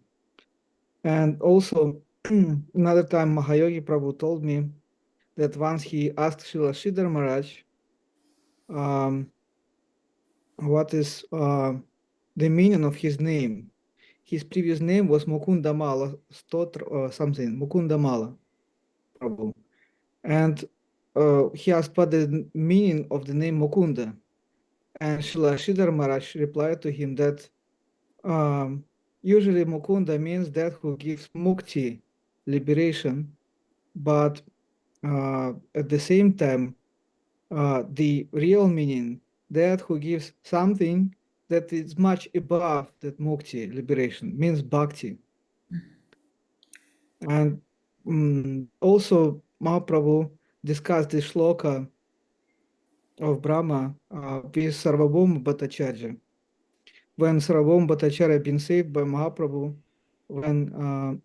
And also, another time Mahayogi Prabhu told me that once he asked Srila Sridhar Maharaj, what is the meaning of his name. His previous name was Mukunda Mala Stotra or something, Mukunda Mala Prabhu. And he asked what the meaning of the name Mukunda. And Srila Sridhar Maharaj replied to him that usually Mukunda means that who gives mukti, liberation, but at the same time, the real meaning, that who gives something that is much above that mukti, liberation, means bhakti. And also Mahaprabhu discussed the shloka of Brahma with Sarvabhauma Bhattacharya. When Sarvabhauma Bhattacharya been saved by Mahaprabhu, when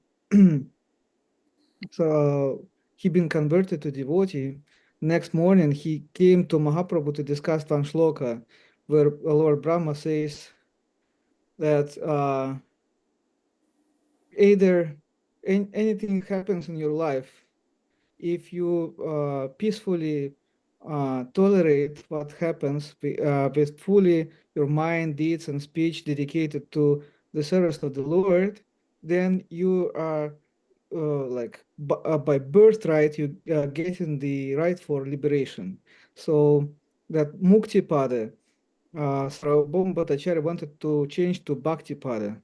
so he been converted to devotee, next morning he came to Mahaprabhu to discuss one shloka where Lord Brahma says that either anything happens in your life, if you peacefully tolerate what happens with fully your mind, deeds, and speech dedicated to the service of the Lord, then you are like by birthright, you getting the right for liberation. So that Mukti Pada, Sarvabhauma Bhattacharya wanted to change to Bhakti Pada,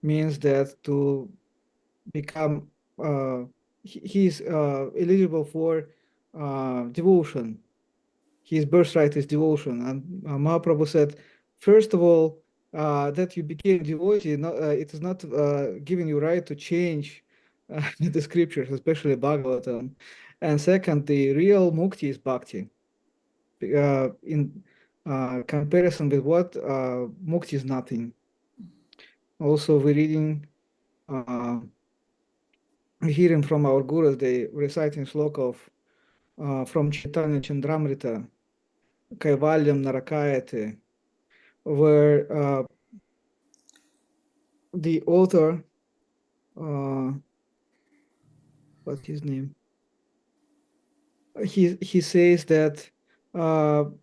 means that to become he's eligible for devotion. His birthright is devotion. And Mahaprabhu said, first of all, that you became devotee, it is not giving you right to change the scriptures, especially Bhagavatam. And second, the real mukti is bhakti. In comparison with what mukti is nothing. Also, we're reading hearing from our gurus, they reciting sloka of from Chaitanya Chandramrita, Kaivalyam Narakayate, where the author what's his name? He says that who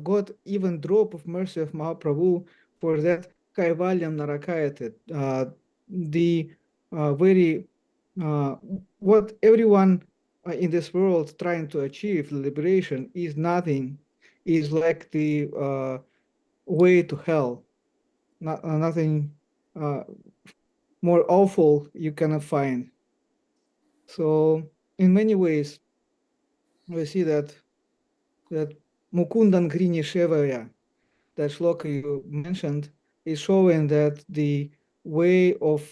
got even drop of mercy of Mahaprabhu, for that Kaivalyam Narakayate, the very what everyone in this world trying to achieve liberation is nothing, is like the way to hell. Nothing more awful you cannot find. So in many ways, we see that Mukundan Grini Shevaya, that shloka you mentioned, is showing that the way of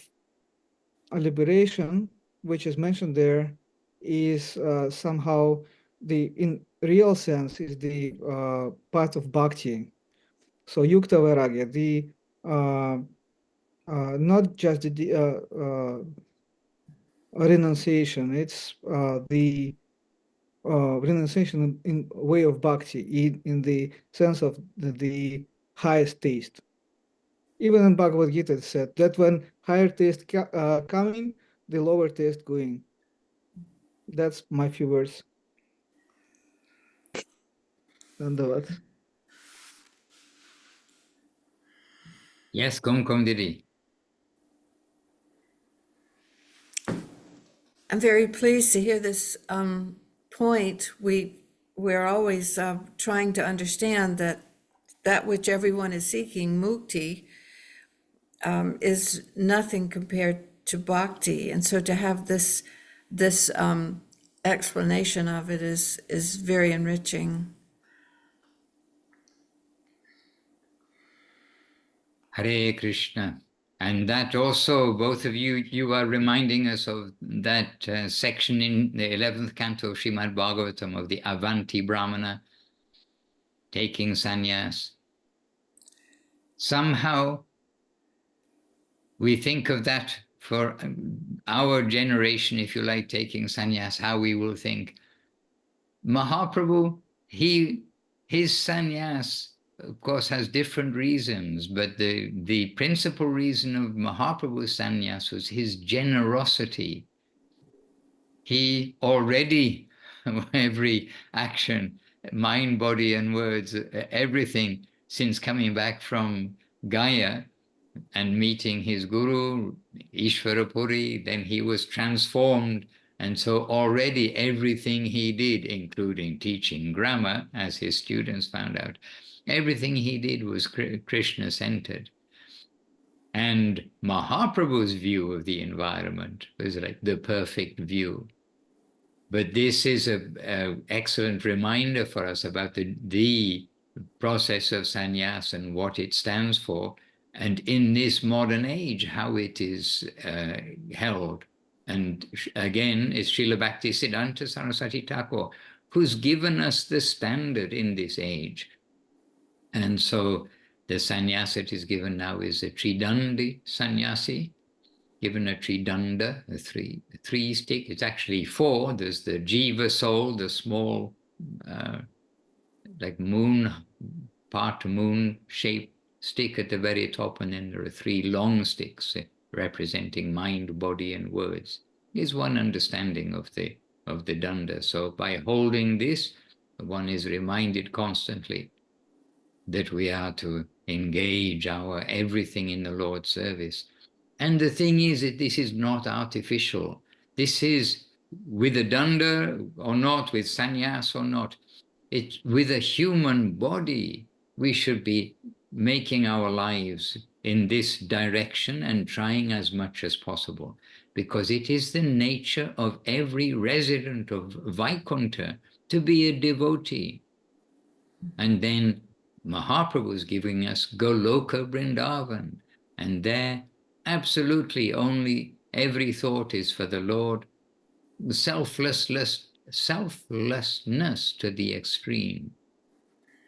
liberation, which is mentioned there, is somehow in real sense, is the path of bhakti. So yukta vairagya, the not just the renunciation, it's the renunciation in way of bhakti, in the sense of the highest taste. Even in Bhagavad Gita, it said that when higher taste coming, the lower taste going. That's my few words. Dandavat. Yes, Kumkum Didi. I'm very pleased to hear this point. We're always trying to understand that which everyone is seeking, mukti, is nothing compared to bhakti, and so to have this explanation of it is very enriching. Hare Krishna. And that also, both of you, you are reminding us of that section in the 11th canto of Srimad Bhagavatam of the Avanti Brahmana taking sannyas. Somehow we think of that for our generation, if you like, taking sannyas, how we will think. Mahaprabhu, his sannyas, of course, has different reasons, but the principal reason of Mahaprabhu's sannyas was his generosity. He already, every action, mind, body, and words, everything since coming back from Gaya and meeting his guru, Ishvarapuri, then he was transformed. And so already everything he did, including teaching grammar, as his students found out, everything he did was Krishna-centered. And Mahaprabhu's view of the environment was like the perfect view. But this is an excellent reminder for us about the process of sannyas and what it stands for, and in this modern age, how it is held. And again, it's Srila Bhaktisiddhanta Saraswati Thakur who's given us the standard in this age. And so the sannyas that is given now is a Tridandi sannyasi, given a tridanda, a three stick. It's actually four. There's the jiva soul, the small, like moon, part moon shaped stick at the very top, and then there are three long sticks representing mind, body, and words. Is one understanding of the danda. So by holding this, one is reminded constantly that we are to engage our everything in the Lord's service. And the thing is that this is not artificial. This is with a danda or not, with sannyas or not. It's with a human body. We should be making our lives in this direction and trying as much as possible, because it is the nature of every resident of Vaikuntha to be a devotee. And then Mahaprabhu is giving us Goloka Vrindavan, and there absolutely only every thought is for the Lord, selflessness to the extreme.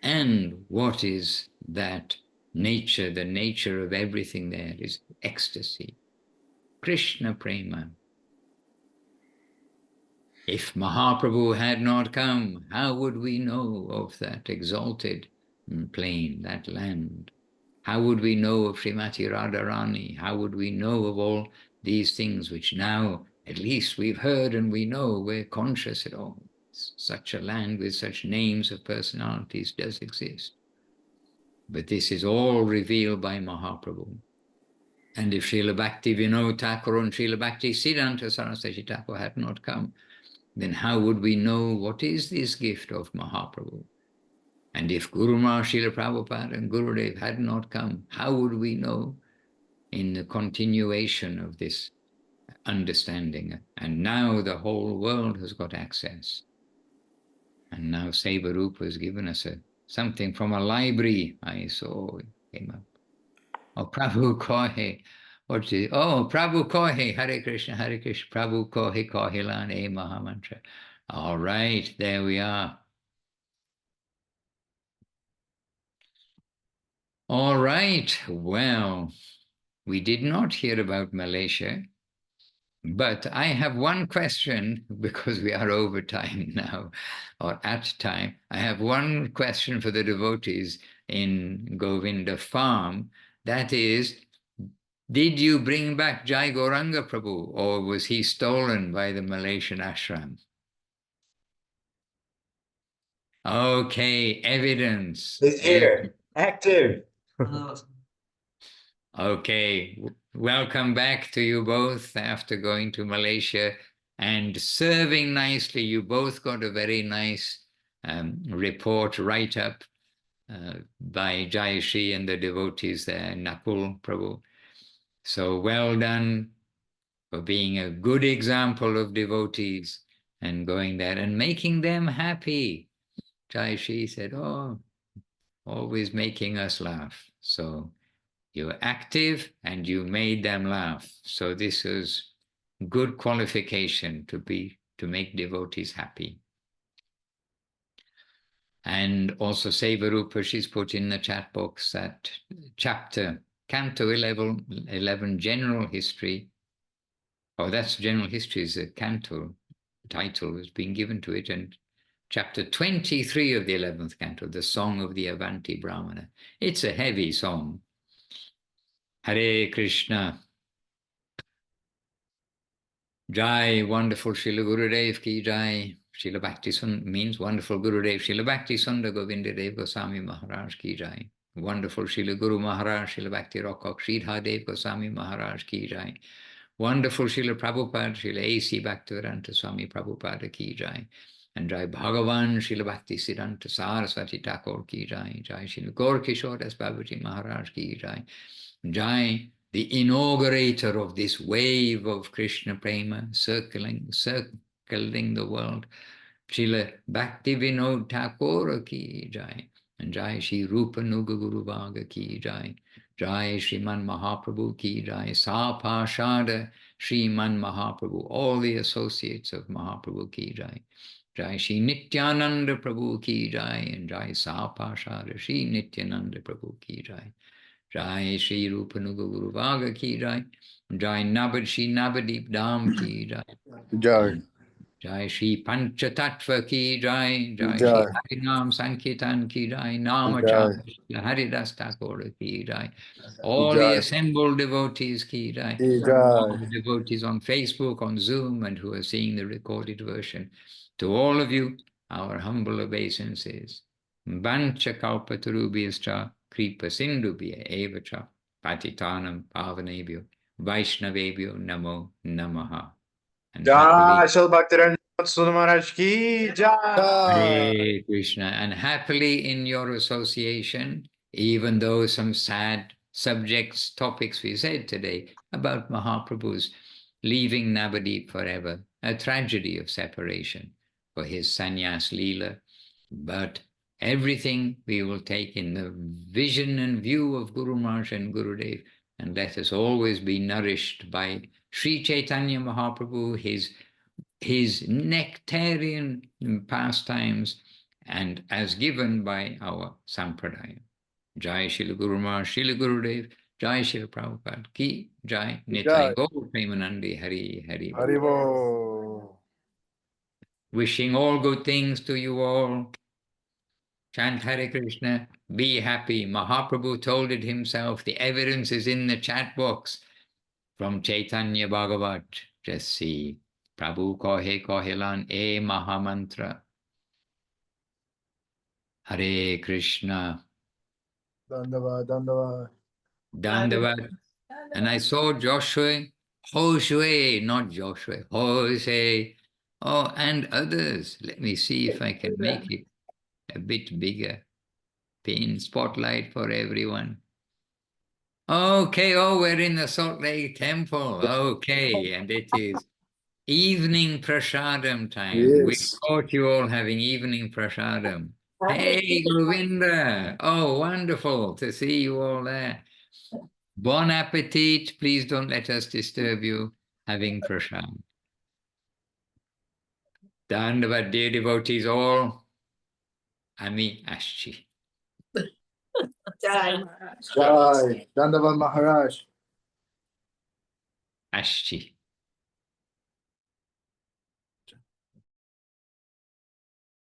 And what is that nature? The nature of everything there is ecstasy, Krishna Prema. If Mahaprabhu had not come, how would we know of that exalted plain, that land? How would we know of Srimati Radharani? How would we know of all these things which now at least we've heard and we know, we're conscious at all? Such a land with such names of personalities does exist. But this is all revealed by Mahaprabhu. And if Srila Bhakti Vinod Thakur and Srila Bhakti Siddhanta Saraswati Thakur had not come, then how would we know what is this gift of Mahaprabhu? And if Guru Maharaj Srila Prabhupada and Gurudev had not come, how would we know in the continuation of this understanding? And now the whole world has got access. And now Seva Rupa has given us something from a library. I saw it came up. Oh, Prabhu Kohe. What's it? Oh, Prabhu Kohe. Hare Krishna, Hare Krishna. Prabhu Kohe Kohilan E Mahamantra. All right, there we are. All right, well, we did not hear about Malaysia, but I have one question because we are over time now, or at time. I have one question for the devotees in Govinda Farm. That is, did you bring back Jai Gauranga Prabhu, or was he stolen by the Malaysian ashram? Okay, evidence. He's here, active. Okay, welcome back to you both after going to Malaysia and serving nicely. You both got a very nice report write-up by Jayashree and the devotees there, Nakul Prabhu. So well done for being a good example of devotees and going there and making them happy. Jayashree said, oh, always making us laugh. So you're active and you made them laugh. So this is good qualification to make devotees happy. And also Sevarupa, she's put in the chat box that chapter, Canto 11, General History. Oh, that's General History is a canto title has been given to it. And chapter 23 of the 11th canto, the Song of the Avanti Brahmana. It's a heavy song. Hare Krishna. Jai, wonderful Srila Gurudev ki Jai. Srila Bhakti Sundar means wonderful Gurudev. Srila Bhakti Sundar Govinda Dev Goswami Maharaj ki Jai. Wonderful Srila Guru Maharaj, Srila Bhakti Rockok, Sridhar Dev Goswami Maharaj ki Jai. Wonderful Srila Prabhupada, Srila A.C. Bhaktivedanta Swami Prabhupada ki Jai. And Jai Bhagavan, Srila Bhakti Siddhanta Saraswati Thakur ki Jai. Jai Srila Gaur Kishore Das Babaji Maharaj ki Jai. Jai, the inaugurator of this wave of Krishna Prema circling the world. Srila Bhakti Vinod Thakur ki Jai. And Jai Shri Rupa Nuga Guru Bhaga ki Jai. Jai Shriman Mahaprabhu ki Jai. Sapashada Shriman Mahaprabhu. All the associates of Mahaprabhu ki Jai. Jai Shri Nityananda Prabhu ki Jai. And Jai Sapashada Shri Nityananda Prabhu ki Jai. Jai Shri Rupa Nuga Guru Bhaga ki Jai. Jai Nabad Shri Nabadip Dham ki Jai. Jai. Jai Shri Pancha Tattva ki Jai. Jai Shri Harinam Sankirtan ki Jai. Nama Chapa Haridas Thakur ki Jai. All the assembled devotees ki Jai. All the devotees on Facebook, on Zoom, and who are seeing the recorded version. To all of you, our humble obeisances. Vancha kalpatarubhyascha kripa sindhubhya evacha patitanam pavanebhyo vaishnavebhyo namo namaha. And Jai Shri Bhaktivedanta Swami Maharaj ki Jai. Hare Krishna. And happily in your association, even though some sad subjects, topics we said today about Mahaprabhu's leaving Navadip forever, a tragedy of separation for his sannyas leela, but everything we will take in the vision and view of Guru Maharaj and Gurudev, and let us always be nourished by Sri Chaitanya Mahaprabhu, his nectarian pastimes, and as given by our Sampradaya. Jai Srila Guru Maharaj, Srila Gurudev, Jai Srila Prabhupada ki Jai. Nitai Gaur Premanandi Hari Hari. Haribo. Wishing all good things to you all. chant Hare Krishna, be happy. Mahaprabhu told it himself. The evidence is in the chat box from Chaitanya Bhagavat. Just see. Prabhu kohe kohelan e mahamantra. Hare Krishna. Dandavad, Dandavad. Dandavat. And I saw Joshua, Josue, not Joshua, Jose, oh, and others. Let me see if I can make it a bit bigger. Pin spotlight for everyone. Okay, oh, we're in the Salt Lake Temple. Okay, and it is evening prasadam time. We Yes. caught you all having evening prasadam. Hey, Govinda. Oh, wonderful to see you all there. Bon appetit. Please don't let us disturb you having prasad. Dandavad, dear devotees all. Ami Ashchi. Jai. Dandavad Maharaj. Ashchi.